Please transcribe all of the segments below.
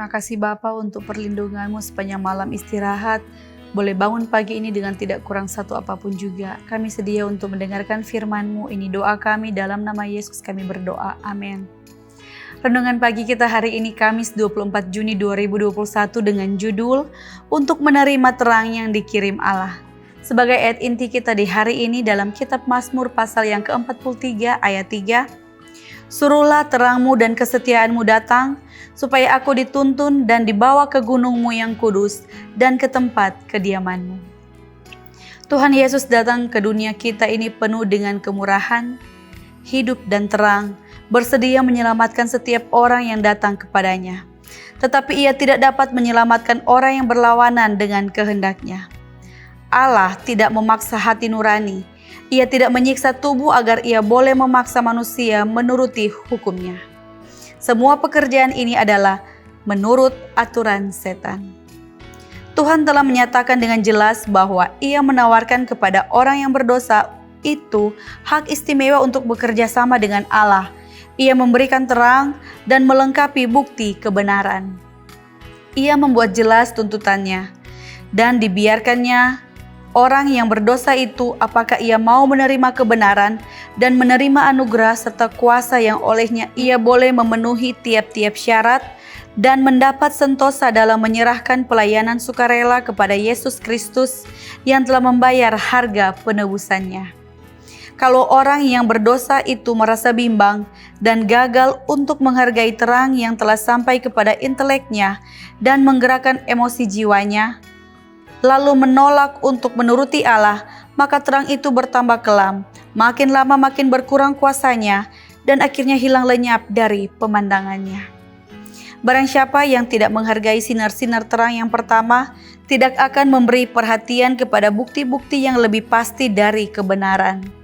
Terima kasih Bapa untuk perlindungan-Mu sepanjang malam istirahat. Boleh bangun pagi ini dengan tidak kurang satu apapun juga. Kami sedia untuk mendengarkan firman-Mu. Ini doa kami, dalam nama Yesus kami berdoa. Amin. Renungan pagi kita hari ini Kamis 24 Juni 2021 dengan judul Untuk Menerima Terang yang Dikirim Allah. Sebagai ayat inti kita di hari ini dalam kitab Mazmur pasal yang ke-43 ayat 3. Suruhlah terangmu dan kesetiaanmu datang, supaya aku dituntun dan dibawa ke gunungmu yang kudus dan ke tempat kediamanmu. Tuhan Yesus datang ke dunia kita ini penuh dengan kemurahan, hidup dan terang, bersedia menyelamatkan setiap orang yang datang kepadanya. Tetapi Ia tidak dapat menyelamatkan orang yang berlawanan dengan kehendaknya. Allah tidak memaksa hati nurani. Ia tidak menyiksa tubuh agar Ia boleh memaksa manusia menuruti hukumnya. Semua pekerjaan ini adalah menurut aturan setan. Tuhan telah menyatakan dengan jelas bahwa Ia menawarkan kepada orang yang berdosa itu hak istimewa untuk bekerja sama dengan Allah. Ia memberikan terang dan melengkapi bukti kebenaran. Ia membuat jelas tuntutannya dan dibiarkannya orang yang berdosa itu apakah ia mau menerima kebenaran dan menerima anugerah serta kuasa yang olehnya ia boleh memenuhi tiap-tiap syarat dan mendapat sentosa dalam menyerahkan pelayanan sukarela kepada Yesus Kristus yang telah membayar harga penebusannya. Kalau orang yang berdosa itu merasa bimbang dan gagal untuk menghargai terang yang telah sampai kepada inteleknya dan menggerakkan emosi jiwanya, lalu menolak untuk menuruti Allah, maka terang itu bertambah kelam, makin lama makin berkurang kuasanya, dan akhirnya hilang lenyap dari pemandangannya. Barang siapa yang tidak menghargai sinar-sinar terang yang pertama, tidak akan memberi perhatian kepada bukti-bukti yang lebih pasti dari kebenaran.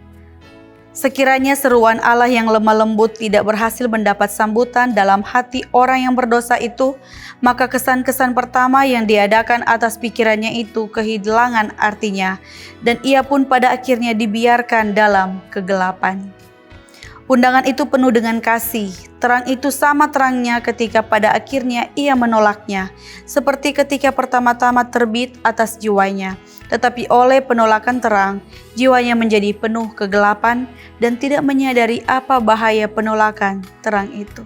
Sekiranya seruan Allah yang lemah lembut tidak berhasil mendapat sambutan dalam hati orang yang berdosa itu, maka kesan-kesan pertama yang diadakan atas pikirannya itu kehilangan artinya, dan ia pun pada akhirnya dibiarkan dalam kegelapan. Undangan itu penuh dengan kasih, terang itu sama terangnya ketika pada akhirnya ia menolaknya, seperti ketika pertama-tama terbit atas jiwanya. Tetapi oleh penolakan terang, jiwanya menjadi penuh kegelapan dan tidak menyadari apa bahaya penolakan terang itu.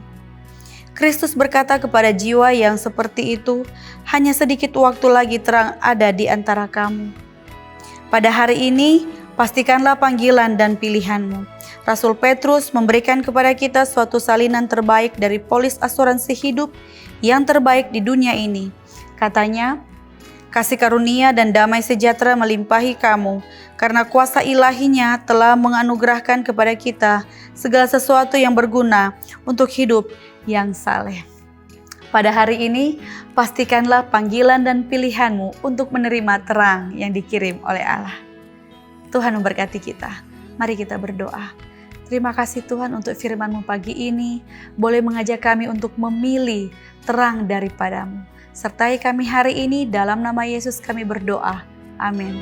Kristus berkata kepada jiwa yang seperti itu, hanya sedikit waktu lagi terang ada di antara kamu. Pada hari ini, pastikanlah panggilan dan pilihanmu. Rasul Petrus memberikan kepada kita suatu salinan terbaik dari polis asuransi hidup yang terbaik di dunia ini. Katanya, kasih karunia dan damai sejahtera melimpahi kamu, karena kuasa ilahinya telah menganugerahkan kepada kita segala sesuatu yang berguna untuk hidup yang saleh. Pada hari ini, pastikanlah panggilan dan pilihanmu untuk menerima terang yang dikirim oleh Allah. Tuhan memberkati kita. Mari kita berdoa. Terima kasih Tuhan untuk firman-Mu pagi ini, boleh mengajak kami untuk memilih terang daripada-Mu. Sertai kami hari ini, dalam nama Yesus kami berdoa. Amin.